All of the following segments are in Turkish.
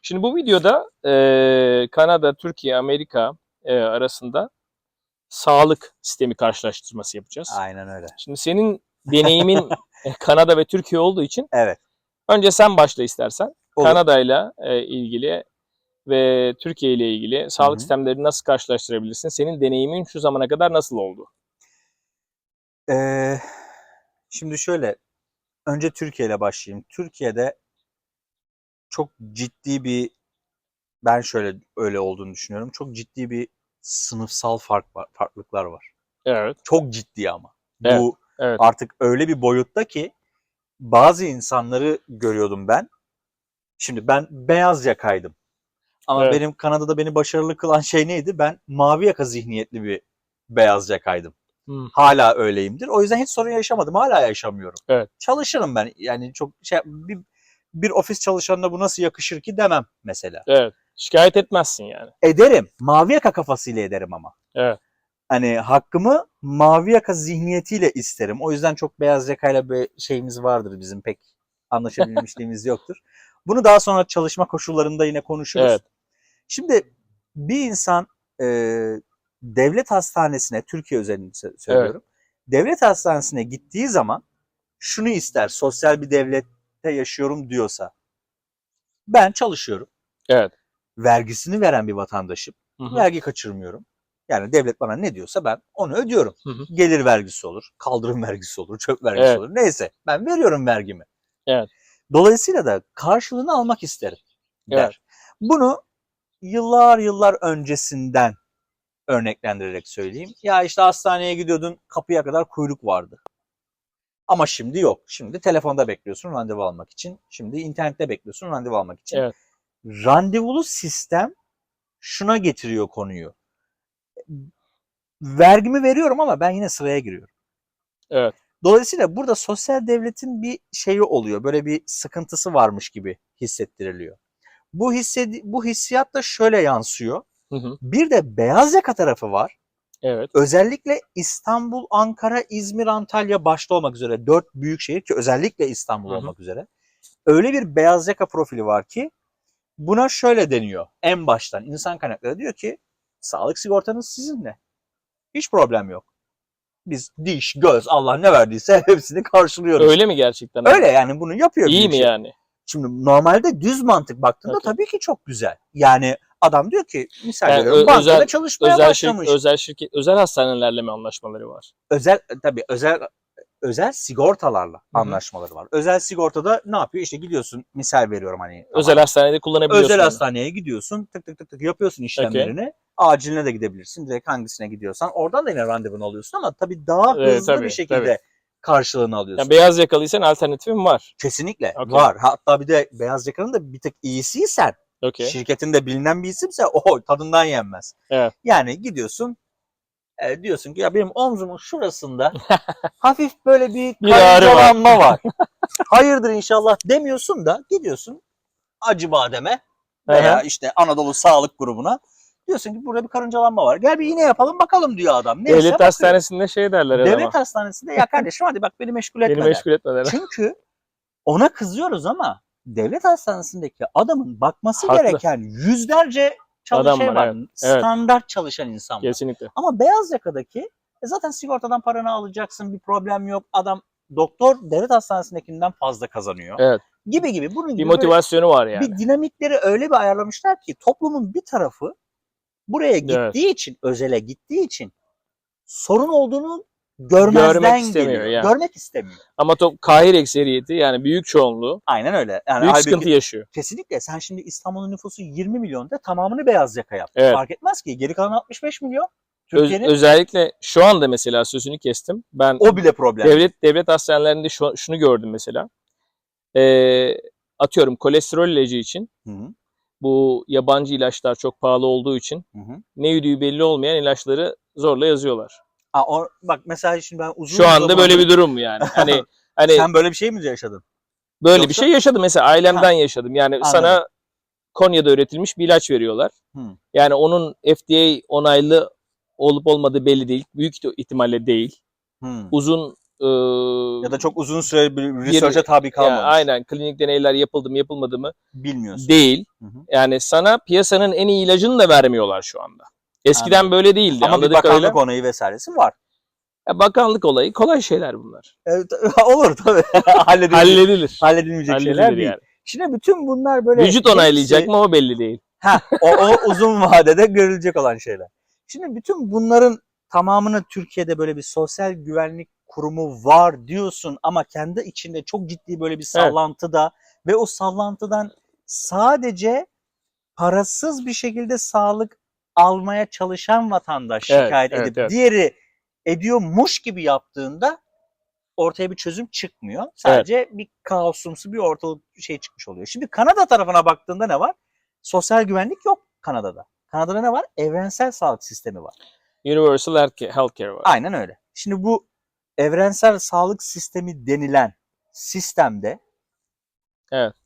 Şimdi bu videoda Kanada, Türkiye, Amerika arasında sağlık sistemi karşılaştırması yapacağız. Aynen öyle. Şimdi senin deneyimin Kanada ve Türkiye olduğu için Evet. önce sen başla istersen. Olur. Kanada ile ilgili ve Türkiye ile ilgili sağlık Hı hı. sistemlerini nasıl karşılaştırabilirsin? Senin deneyimin şu zamana kadar nasıl oldu? Şimdi şöyle, önce Türkiye ile başlayayım. Türkiye'de çok ciddi bir, ben şöyle öyle olduğunu düşünüyorum. Çok ciddi bir sınıfsal farklılıklar var. Evet. Çok ciddi ama. Evet. Bu Evet. artık öyle bir boyutta ki bazı insanları görüyordum ben. Şimdi ben beyaz yakaydım. Ama Evet. benim Kanada'da beni başarılı kılan şey neydi? Ben mavi yaka zihniyetli bir beyaz yakaydım. Hala öyleyimdir. O yüzden hiç sorun yaşamadım. Hala yaşamıyorum. Evet. Çalışırım ben. Yani çok bir ofis çalışanına bu nasıl yakışır ki demem mesela. Evet. Şikayet etmezsin yani. Ederim. Mavi yaka kafasıyla ederim ama. Evet. Hani hakkımı mavi yaka zihniyetiyle isterim. O yüzden çok beyaz yakayla bir şeyimiz vardır bizim, pek anlaşabilmişliğimiz yoktur. Bunu daha sonra çalışma koşullarında yine konuşuruz. Evet. Şimdi bir insan devlet hastanesine, Türkiye özelinde söylüyorum. Evet. Devlet hastanesine gittiği zaman şunu ister, sosyal bir devlette yaşıyorum diyorsa. Ben çalışıyorum. Evet. Vergisini veren bir vatandaşım. Hı-hı. Vergi kaçırmıyorum. Yani devlet bana ne diyorsa ben onu ödüyorum. Hı-hı. Gelir vergisi olur, kaldırım vergisi olur, çöp vergisi olur. Neyse, ben veriyorum vergimi. Evet. Dolayısıyla da karşılığını almak isterim der. Evet. Bunu yıllar öncesinden örneklendirerek söyleyeyim. Ya işte hastaneye gidiyordun, kapıya kadar kuyruk vardı. Ama şimdi yok. Şimdi telefonda bekliyorsun randevu almak için. Şimdi internette bekliyorsun randevu almak için. Evet. Randevulu sistem şuna getiriyor konuyu. Vergimi veriyorum ama ben yine sıraya giriyorum. Evet. Dolayısıyla burada sosyal devletin bir şeyi oluyor. Böyle bir sıkıntısı varmış gibi hissettiriliyor. Bu hissiyat da şöyle yansıyor. Hı. Bir de beyaz yaka tarafı var. Evet. Özellikle İstanbul, Ankara, İzmir, Antalya başta olmak üzere 4 büyük şehir, ki özellikle İstanbul olmak üzere. Öyle bir beyaz yaka profili var ki buna şöyle deniyor. En baştan insan kaynakları diyor ki sağlık sigortanız sizinle. Hiç problem yok. Biz diş, göz, Allah ne verdiyse hepsini karşılıyoruz. Öyle mi gerçekten? Öyle yani, bunu yapıyor. İyi mi yani? Şimdi normalde düz mantık baktığında tabii ki çok güzel. Yani adam diyor ki misal yani veriyorum, bankada çalışmaya başlamış. Özel hastanelerle mi anlaşmaları var? Tabii özel sigortalarla anlaşmaları var. Özel sigortada ne yapıyor? İşte gidiyorsun, misal veriyorum hani. Özel hastanede kullanabiliyorsun. Özel hastaneye gidiyorsun, tık yapıyorsun işlemlerini. Okay. Aciline de gidebilirsin. Direkt hangisine gidiyorsan oradan da yine randevunu alıyorsun ama tabii daha hızlı bir şekilde karşılığını alıyorsun. Yani beyaz yakalıysan alternatifin var. Kesinlikle var. Hatta bir de beyaz yakanın da bir tık iyisiysen, şirketinde bilinen bir isimse o tadından yenmez. Evet. Yani gidiyorsun, diyorsun ki ya benim omzumun şurasında hafif böyle bir karıncalanma var. Hayırdır inşallah demiyorsun da gidiyorsun Acıbadem'e veya işte Anadolu Sağlık Grubu'na. Diyorsun ki burada bir karıncalanma var. Gel bir iğne yapalım bakalım diyor adam. Neyse, devlet hastanesinde şey derler adama. Devlet hastanesinde ya kardeşim hadi bak beni meşgul etme. Beni meşgul etme der. Çünkü ona kızıyoruz ama devlet hastanesindeki adamın bakması gereken yüzlerce çalışan var. Evet. Standart çalışan insan var. Kesinlikle. Ama beyaz yakadaki zaten sigortadan paranı alacaksın, bir problem yok. Adam doktor devlet hastanesindekinden fazla kazanıyor. Evet. Gibi. Bunun gibi bir motivasyonu var yani. Bir dinamikleri öyle bir ayarlamışlar ki toplumun bir tarafı buraya gittiği için, özele gittiği için sorun olduğunu görmek istemiyor. Ama kahir ekseriyeti, yani büyük çoğunluğu aynen öyle. Yani büyük sıkıntı yaşıyor. Kesinlikle. Sen şimdi İstanbul'un nüfusu 20 milyon tamamını beyaz yaka yap. Evet. Fark etmez ki. Geri kalan 65 milyon. Özellikle şu anda mesela sözünü kestim. Ben o bile problem. Devlet hastanelerinde şunu gördüm mesela. Atıyorum kolesterol ilacı için. Hı-hı. Bu yabancı ilaçlar çok pahalı olduğu için ne yediği belli olmayan ilaçları zorla yazıyorlar. Bak mesela şimdi ben şu anda böyle bir durum yani. Hani sen böyle bir şey mi yaşadın? Böyle yoksa bir şey yaşadım mesela, ailemden yaşadım. Yani anladım. Sana Konya'da üretilmiş bir ilaç veriyorlar. Yani onun FDA onaylı olup olmadığı belli değil. Büyük ihtimalle değil. Uzun ya da çok uzun süre bir research'a tabi kalmamış. Yani aynen, klinik deneyler yapıldı mı yapılmadı mı bilmiyorsun. Değil. Hı hı. Yani sana piyasanın en iyi ilacını da vermiyorlar şu anda. Eskiden Anladım. böyle değildi. Ama bir bakanlık onayı vesairesi var. Bakanlık olayı kolay şeyler bunlar. Evet, olur tabii. Halledilmeyecek şeyler değil. Yani. Şimdi bütün bunlar böyle... Vücut onaylayacak mı o belli değil. O uzun vadede görülecek olan şeyler. Şimdi bütün bunların tamamını Türkiye'de böyle bir sosyal güvenlik kurumu var diyorsun ama kendi içinde çok ciddi böyle bir sallantıda ve o sallantıdan sadece parasız bir şekilde sağlık almaya çalışan vatandaş şikayet edip diğeri ediyormuş gibi yaptığında ortaya bir çözüm çıkmıyor. Sadece bir kaosumsu bir ortalık şey çıkmış oluyor. Şimdi Kanada tarafına baktığında ne var? Sosyal güvenlik yok Kanada'da. Kanada'da ne var? Evrensel sağlık sistemi var. Universal Healthcare var. Aynen öyle. Şimdi bu evrensel sağlık sistemi denilen sistemde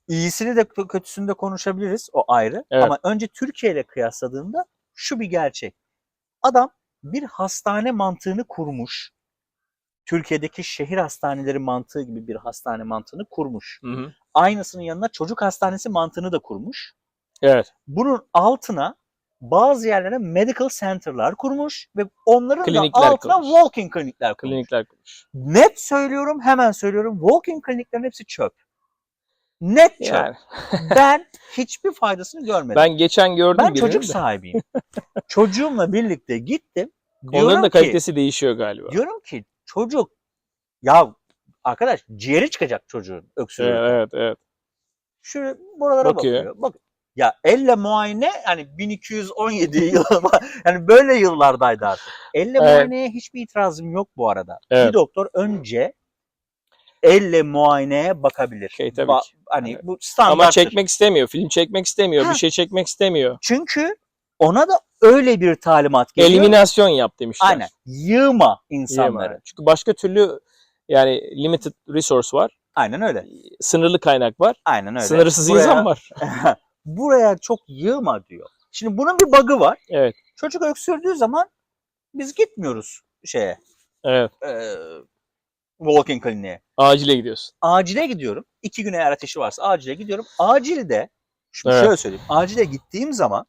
iyisini de kötüsünü de konuşabiliriz. O ayrı. Ama önce Türkiye ile kıyasladığında şu bir gerçek. Adam bir hastane mantığını kurmuş. Türkiye'deki şehir hastaneleri mantığı gibi bir hastane mantığını kurmuş. Hı. Aynısının yanına çocuk hastanesi mantığını da kurmuş. Evet. Bunun altına bazı yerlere medical center'lar kurmuş ve onların klinikler da altına kurmuş. walk-in klinikler kurmuş. Net söylüyorum, hemen söylüyorum. Walk-in kliniklerin hepsi çöp. Net çöp. Yani. Ben hiçbir faydasını görmedim. Ben geçen gördüm. Ben çocuk sahibiyim. Çocuğumla birlikte gittim. Onların da kalitesi değişiyor galiba. Diyorum ki çocuk, ya arkadaş ciğeri çıkacak çocuğun öksürüğü. Evet. Şu buralara bakıyor. Bak, ya elle muayene, yani 1217 yıl yani böyle yıllardaydı artık. Elle muayeneye hiçbir itirazım yok bu arada. Bir doktor önce elle muayeneye bakabilir. Tabii ki. Hani bu standarttır. Ama çekmek istemiyor, film çekmek istemiyor, bir şey çekmek istemiyor. Çünkü ona da öyle bir talimat geliyor. Eliminasyon yap demişler. Aynen. Yığma insanları. Yığma. Çünkü başka türlü yani limited resource var. Aynen öyle. Sınırlı kaynak var. Aynen öyle. Sınırsız insan var. Buraya çok yığma diyor. Şimdi bunun bir bug'ı var. Evet. Çocuk öksürdüğü zaman biz gitmiyoruz şeye. Evet. Walk-in kliniğe. Acile gidiyorsun. Acile gidiyorum. 2 gün eğer ateşi varsa acile gidiyorum. Acilde, şimdi şöyle söyleyeyim. Acile gittiğim zaman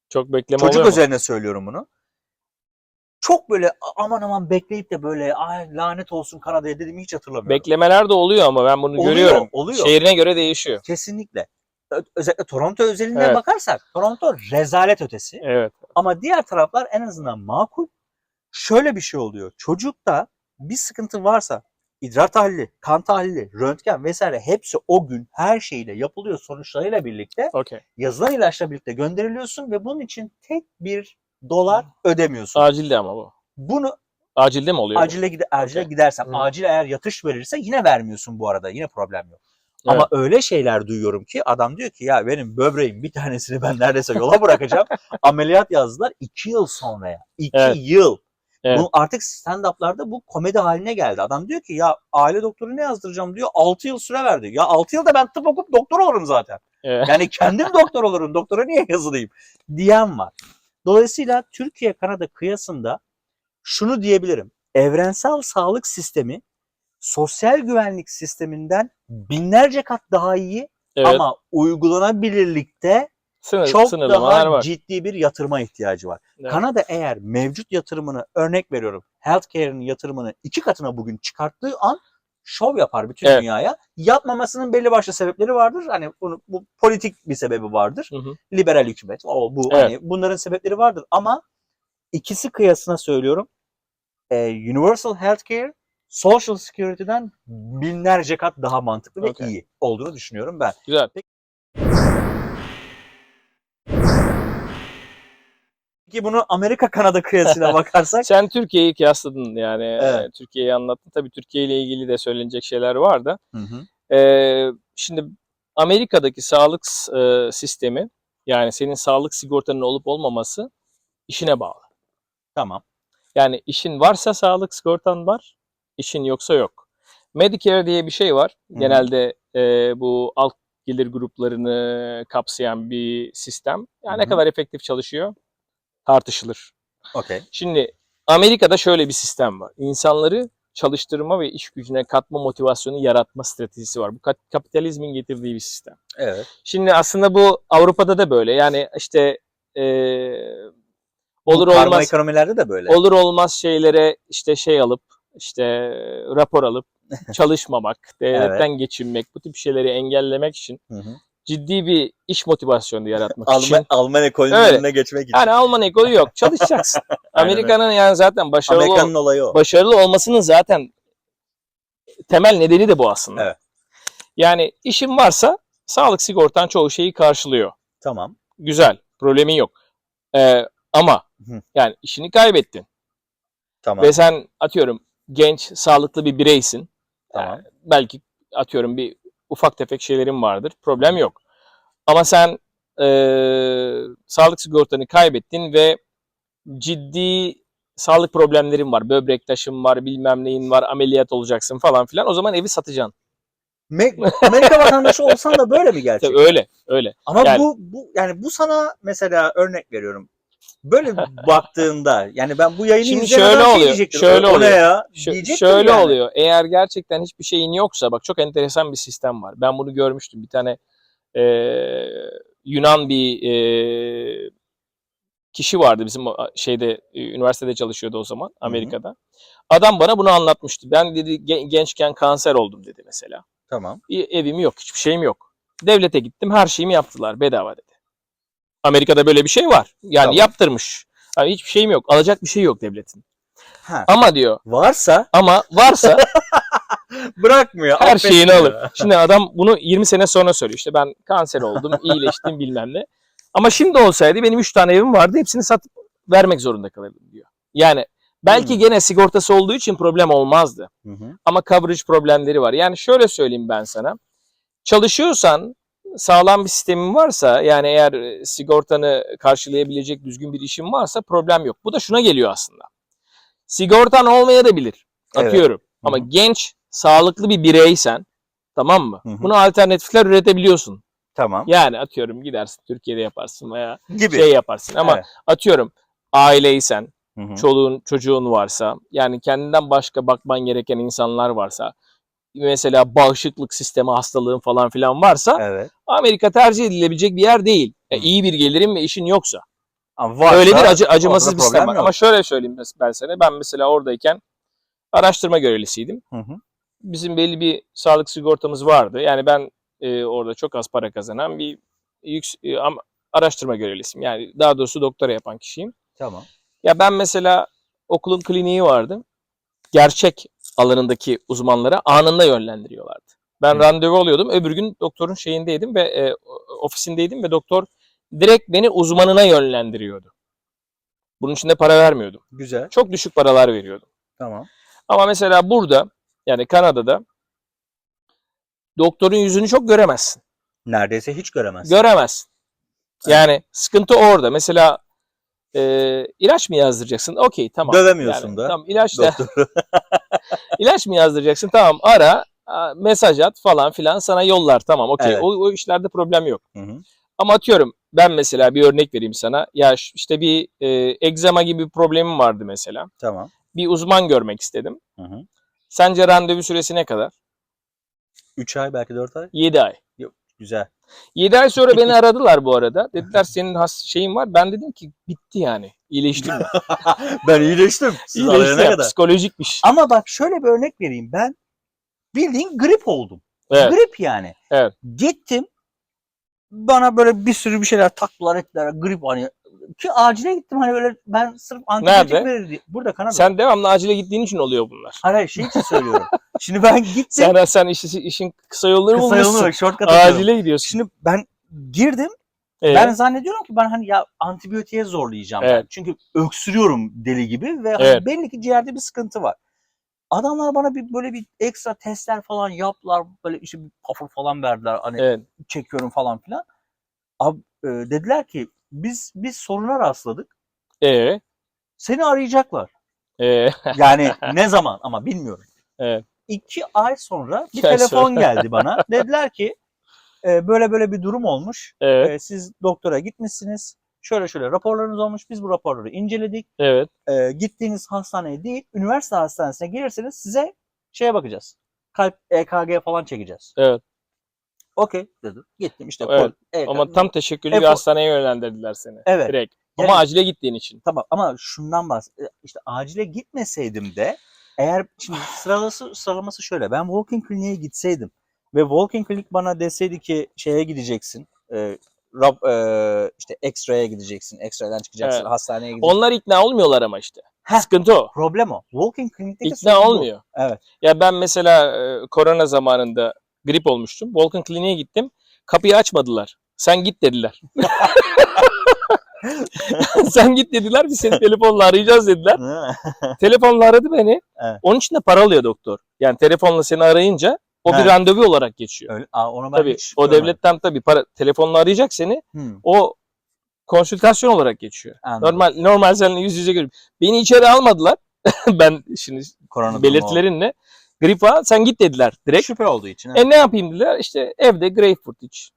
çok bekleme çocuk oluyor üzerine söylüyorum bunu. Çok böyle aman bekleyip de böyle lanet olsun Kanada'ya dediğimi hiç hatırlamıyorum. Beklemeler de oluyor ama ben bunu görüyorum. Oluyor. Şehrine göre değişiyor. Kesinlikle. Özellikle Toronto özelinde bakarsak Toronto rezalet ötesi. Evet. Ama diğer taraflar en azından makul. Şöyle bir şey oluyor. Çocukta bir sıkıntı varsa idrar tahlili, kan tahlili, röntgen vesaire hepsi o gün her şeyle yapılıyor sonuçlarıyla birlikte. Yazılan ilaçla birlikte gönderiliyorsun ve bunun için tek $1 ödemiyorsun. Acilde ama bu. Bunu acilde mi oluyor? Acile gidersen, acil eğer yatış verirse yine vermiyorsun bu arada. Yine problem yok. Ama öyle şeyler duyuyorum ki adam diyor ki ya benim böbreğim bir tanesini ben neredeyse yola bırakacağım. Ameliyat yazdılar 2 yıl sonraya. 2 yıl. Bu artık stand-up'larda bu komedi haline geldi. Adam diyor ki ya aile doktoru ne yazdıracağım diyor. 6 yıl süre verdi. Ya 6 yılda ben tıp okup doktor olurum zaten. Yani kendim doktor olurum. Doktora niye yazılayım diyen var. Dolayısıyla Türkiye-Kanada kıyasında şunu diyebilirim. Evrensel sağlık sistemi sosyal güvenlik sisteminden binlerce kat daha iyi ama uygulanabilirlikte çok daha var. Ciddi bir yatırıma ihtiyacı var. Kanada eğer mevcut yatırımını, örnek veriyorum, healthcare'ın yatırımını 2 katına bugün çıkarttığı an şov yapar bütün dünyaya. Yapmamasının belli başlı sebepleri vardır. Hani bu politik bir sebebi vardır. Liberal hükümet. Hani bunların sebepleri vardır ama ikisi kıyasına söylüyorum. Universal Healthcare Social Security'den binlerce kat daha mantıklı ve iyi olduğunu düşünüyorum ben. Güzel. Peki bunu Amerika-Kanada kıyasıyla bakarsak? Sen Türkiye'yi kıyasladın yani. Türkiye'yi anlattın. Tabii Türkiye ile ilgili de söylenecek şeyler var da. Şimdi Amerika'daki sağlık sistemi, yani senin sağlık sigortanın olup olmaması işine bağlı. Tamam. Yani işin varsa sağlık sigortan var, işin yoksa yok. Medicare diye bir şey var. Genelde bu alt gelir gruplarını kapsayan bir sistem. Yani ne kadar efektif çalışıyor tartışılır. Şimdi Amerika'da şöyle bir sistem var. İnsanları çalıştırma ve iş gücüne katma motivasyonu yaratma stratejisi var. Bu kapitalizmin getirdiği bir sistem. Evet. Şimdi aslında bu Avrupa'da da böyle. Yani işte olur karma olmaz ekonomilerde de böyle. Olur olmaz şeylere işte şey alıp işte rapor alıp çalışmamak, devletten geçinmek, bu tip şeyleri engellemek için ciddi bir iş motivasyonu yaratmak için. Alman ekolünün önüne geçmek için. Yani Alman ekolü yok. Çalışacaksın. Amerika'nın yani zaten başarılı olmasının zaten temel nedeni de bu aslında. Evet. Yani işin varsa sağlık sigortan çoğu şeyi karşılıyor. Tamam. Güzel. Problemi yok. Ama yani işini kaybettin. Tamam. Ve sen atıyorum genç, sağlıklı bir bireysin. Tamam. Belki atıyorum bir ufak tefek şeylerin vardır. Problem yok. Ama sen sağlık sigortanı kaybettin ve ciddi sağlık problemlerin var. Böbrek taşın var, bilmem neyin var, ameliyat olacaksın falan filan. O zaman evi satacaksın. Amerika vatandaşı olsan da böyle mi gerçekten? Tabii öyle. Ama yani, bu sana mesela örnek veriyorum. Böyle baktığında yani ben bu yayını izleyen diyecektim. Şöyle oluyor. Eğer gerçekten hiçbir şeyin yoksa, bak çok enteresan bir sistem var. Ben bunu görmüştüm. Bir tane Yunan bir kişi vardı bizim üniversitede çalışıyordu o zaman Amerika'da. Adam bana bunu anlatmıştı. Ben dedi gençken kanser oldum dedi mesela. Tamam. Evim yok, hiçbir şeyim yok. Devlete gittim, her şeyimi yaptılar bedava dedi. Amerika'da böyle bir şey var. Yani yaptırmış. Yani hiçbir şeyim yok. Alacak bir şey yok devletin. Ama diyor. Varsa bırakmıyor. Her şeyini alır. Şimdi adam bunu 20 sene sonra söylüyor. İşte ben kanser oldum, iyileştim bilmem ne. Ama şimdi olsaydı benim 3 tane evim vardı. Hepsini satıp vermek zorunda kalırdım diyor. Yani belki gene sigortası olduğu için problem olmazdı. Ama coverage problemleri var. Yani şöyle söyleyeyim ben sana. Çalışıyorsan, sağlam bir sistemin varsa, yani eğer sigortanı karşılayabilecek düzgün bir işin varsa problem yok. Bu da şuna geliyor aslında. Sigortan olmayabilir. Atıyorum. Evet. Ama genç, sağlıklı bir bireysen, tamam mı? Buna alternatifler üretebiliyorsun. Tamam. Yani atıyorum gidersin Türkiye'de yaparsın veya şey yaparsın. Ama atıyorum aileysen, çoluğun çocuğun varsa, yani kendinden başka bakman gereken insanlar varsa, mesela bağışıklık sistemi hastalığın falan filan varsa Amerika tercih edilebilecek bir yer değil. İyi bir gelirin ve işin yoksa. Öyle bir acımasız bir sistem var. Ama şöyle söyleyeyim ben sana. Ben mesela oradayken araştırma görevlisiydim. Bizim belli bir sağlık sigortamız vardı. Yani ben orada çok az para kazanan bir araştırma görevlisiyim. Yani daha doğrusu doktora yapan kişiyim. Tamam. Ya ben mesela okulun kliniği vardı. Gerçek alanındaki uzmanlara anında yönlendiriyorlardı. Ben randevu alıyordum. Öbür gün doktorun şeyindeydim ve ofisindeydim ve doktor direkt beni uzmanına yönlendiriyordu. Bunun için de para vermiyordum. Güzel. Çok düşük paralar veriyordum. Tamam. Ama mesela burada, yani Kanada'da doktorun yüzünü çok göremezsin. Neredeyse hiç göremezsin. Göremezsin. Yani sıkıntı orada. Mesela ilaç mı yazdıracaksın? Okey, tamam. Dövemiyorsun yani, da. Tamam, ilaç da. İlaç mı yazdıracaksın? Tamam, ara, mesaj at falan filan, sana yollar. Tamam, okey. Evet. O işlerde problem yok. Ama atıyorum ben mesela bir örnek vereyim sana. Ya işte bir egzama gibi bir problemim vardı mesela. Tamam. Bir uzman görmek istedim. Sence randevu süresi ne kadar? 3 ay, belki 4 ay. 7 ay. Yok, güzel. 7 ay sonra beni aradılar bu arada. Dediler senin şeyin var. Ben dedim ki bitti yani. İyileştim ben. Ben iyileştim. İyileştim. Psikolojikmiş. Ama bak şöyle bir örnek vereyim. Ben bildiğin grip oldum. Evet. Grip yani. Evet. Gittim. Bana böyle bir sürü bir şeyler taktılar ettiler. Grip hani. Ki acile gittim hani böyle ben sırf antibiyotik verir diye. Burada Kanada'da. Sen devamlı acile gittiğin için oluyor bunlar. Hayır şey için söylüyorum. Şimdi ben gittim. Sen işin kısa yolları bulmuşsun. Acile gidiyorsun. Şimdi ben girdim. Ben zannediyorum ki ben hani ya antibiyotiğe zorlayacağım. Ben. Çünkü öksürüyorum deli gibi ve hani belli ki ciğerde bir sıkıntı var. Adamlar bana böyle bir ekstra testler falan yaptılar. Böyle işte bir puffer falan verdiler. Hani çekiyorum falan filan. Abi, dediler ki biz soruna rastladık. Seni arayacaklar. Yani ne zaman ama bilmiyorum. 2 ay sonra bir telefon geldi bana. Dediler ki böyle bir durum olmuş. Siz doktora gitmişsiniz. şöyle şöyle raporlarınız olmuş. Biz bu raporları inceledik. Evet. Gittiğiniz hastaneye değil, üniversite hastanesine gelirseniz size şeye bakacağız. Kalp EKG falan çekeceğiz. Evet. Okey dedim. Gittim işte. Evet. Ama tam teşekküllü bir hastaneye yönlendirdiler seni. Evet. Direkt. Yani, ama acile gittiğin için. Tamam ama şundan işte acile gitmeseydim de eğer şimdi sıralaması şöyle. Ben walk-in kliniğe gitseydim ve walk-in klinik bana deseydi ki şeye gideceksin. İşte X-ray'e gideceksin. X-ray'den çıkacaksın. Evet. Hastaneye gideceksin. Onlar ikna olmuyorlar ama işte. Sıkıntı o. Problem o. Walk-in klinikteki ikna olmuyor. Bu. Evet. Ya ben mesela korona zamanında grip olmuştum. Walk-in kliniğe gittim. Kapıyı açmadılar. Sen git dediler. Sen git dediler. Biz seni telefonla arayacağız dediler. Telefonla aradı beni. Evet. Onun için de para alıyor doktor. Yani telefonla seni arayınca o bir randevu olarak geçiyor. Öyle. Onu ben tabii o devletten tabii telefonla arayacak seni. O konsültasyon olarak geçiyor. Anladım. Normal seninle yüz yüze görüp beni içeri almadılar. Ben şimdi korona belirtilerinle grip var. Sen git dediler direkt. Şüphe olduğu için. Evet. Ne yapayım dediler? İşte evde greyfurt iç.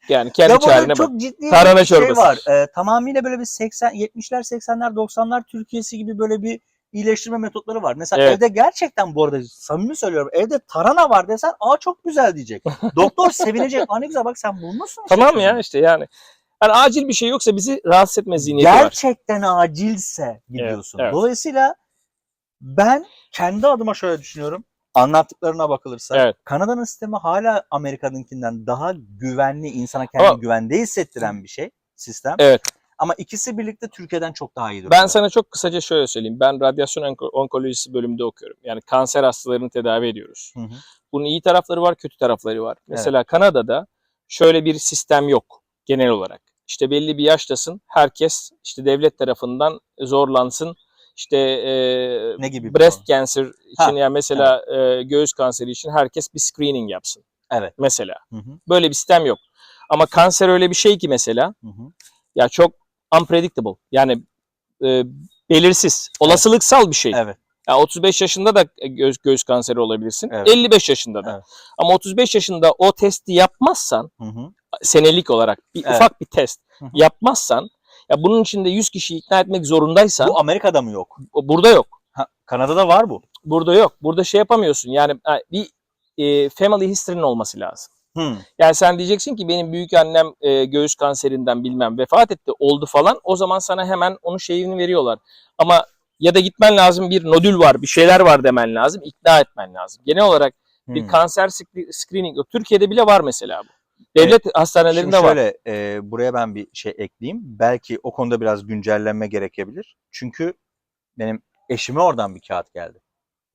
Yani kendi çarene bak. Çok ciddi Tarhana bir şey çorbası. var. Tamamıyla böyle bir 70'ler, 80'ler, 90'lar Türkiye'si gibi böyle bir iyileştirme metotları var. Mesela evde gerçekten bu arada samimi söylüyorum. Evde tarhana var desen çok güzel diyecek. Doktor sevinecek. Ne güzel bak sen bulmuşsun. Tamam ya işte yani. Yani acil bir şey yoksa bizi rahatsız etme zihniyeti var. Gerçekten acilse gidiyorsun. Evet. Dolayısıyla ben kendi adıma şöyle düşünüyorum. Anlattıklarına bakılırsa Kanada'nın sistemi hala Amerika'nınkinden daha güvenli, insana kendini güvende hissettiren bir sistem. Evet. Ama ikisi birlikte Türkiye'den çok daha iyi. Ben sana çok kısaca şöyle söyleyeyim. Ben radyasyon onkolojisi bölümünde okuyorum. Yani kanser hastalarını tedavi ediyoruz. Hı hı. Bunun iyi tarafları var, kötü tarafları var. Mesela Kanada'da şöyle bir sistem yok genel olarak. İşte belli bir yaştasın, herkes işte devlet tarafından zorlansın. İşte ne gibi breast cancer için yani mesela göğüs kanseri için herkes bir screening yapsın. Evet. Mesela. Hı hı. Böyle bir sistem yok. Ama kanser öyle bir şey ki mesela ya çok unpredictable. Yani belirsiz, olasılıksal bir şey. Evet. Ya 35 yaşında da göğüs kanseri olabilirsin. Evet. 55 yaşında da. Evet. Ama 35 yaşında o testi yapmazsan senelik olarak ufak bir test yapmazsan ya bunun içinde 100 kişiyi ikna etmek zorundaysan. Bu Amerika'da mı yok? Burada yok. Kanada'da var bu. Burada yok. Burada şey yapamıyorsun. Yani bir family history'nin olması lazım. Yani sen diyeceksin ki benim büyük annem göğüs kanserinden bilmem vefat etti oldu falan. O zaman sana hemen onun şeyini veriyorlar. Ama ya da gitmen lazım, bir nodül var, bir şeyler var demen lazım, ikna etmen lazım. Genel olarak bir kanser screening yok. Türkiye'de bile var mesela bu. Devlet hastanelerinde şimdi var. Şöyle buraya ben bir şey ekleyeyim. Belki o konuda biraz güncellenme gerekebilir. Çünkü benim eşime oradan bir kağıt geldi.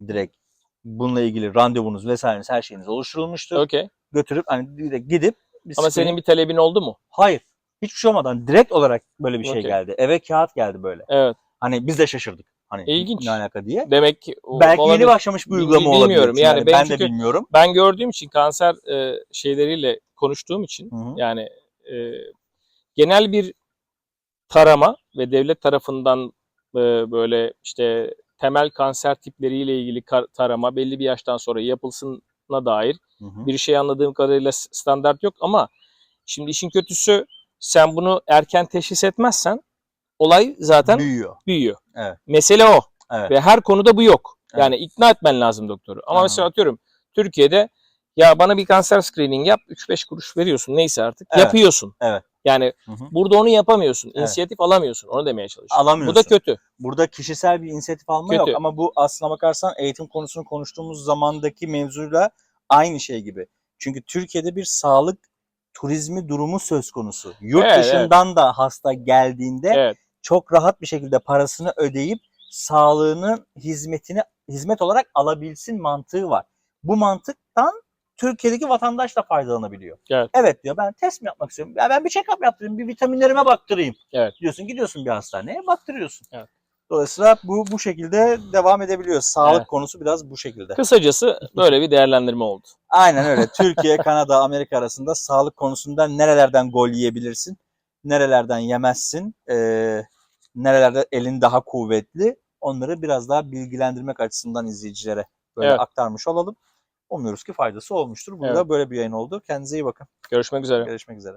Direkt bununla ilgili randevunuz vesaireniz her şeyiniz oluşturulmuştur. Okay. Götürüp hani direkt gidip. Ama senin bir talebin oldu mu? Hayır. Hiçbir şey olmadan direkt olarak böyle bir şey geldi. Eve kağıt geldi böyle. Evet. Hani biz de şaşırdık. Hani İlginç. Ne alaka diye. Demek ki belki yeni başlamış bir uygulama olabilir. Bilmiyorum. Yani ben de bilmiyorum. Ben gördüğüm için kanser şeyleriyle konuştuğum için yani genel bir tarama ve devlet tarafından böyle işte temel kanser tipleriyle ilgili tarama belli bir yaştan sonra yapılsına dair bir şey anladığım kadarıyla standart yok ama şimdi işin kötüsü sen bunu erken teşhis etmezsen olay zaten büyüyor. Evet. Mesele o. Evet. Ve her konuda bu yok. Yani ikna etmen lazım doktoru. Ama mesela atıyorum Türkiye'de ya bana bir kanser screening yap 3-5 kuruş veriyorsun neyse artık yapıyorsun. Evet. Yani burada onu yapamıyorsun. İnisiyatif alamıyorsun. Onu demeye çalışıyorum. Alamıyorsun. Bu da kötü. Burada kişisel bir inisiyatif alma yok ama bu aslına bakarsan eğitim konusunu konuştuğumuz zamandaki mevzuyla aynı şey gibi. Çünkü Türkiye'de bir sağlık turizmi durumu söz konusu. Yurt dışından da hasta geldiğinde çok rahat bir şekilde parasını ödeyip sağlığının hizmet olarak alabilsin mantığı var. Bu mantıktan Türkiye'deki vatandaş da faydalanabiliyor. Evet diyor ben test mi yapmak istiyorum? Ya ben bir check-up yaptırayım, bir vitaminlerime baktırayım. Diyorsun gidiyorsun bir hastaneye baktırıyorsun. Dolayısıyla bu şekilde devam edebiliyor. Sağlık konusu biraz bu şekilde. Kısacası böyle bir değerlendirme oldu. Aynen öyle. Türkiye, Kanada, Amerika arasında sağlık konusunda nerelerden gol yiyebilirsin, nerelerden yemezsin, nerelerde elin daha kuvvetli. Onları biraz daha bilgilendirmek açısından izleyicilere böyle aktarmış olalım. Umuyoruz ki faydası olmuştur. Burada böyle bir yayın oldu. Kendinize iyi bakın. Görüşmek üzere. Görüşmek üzere.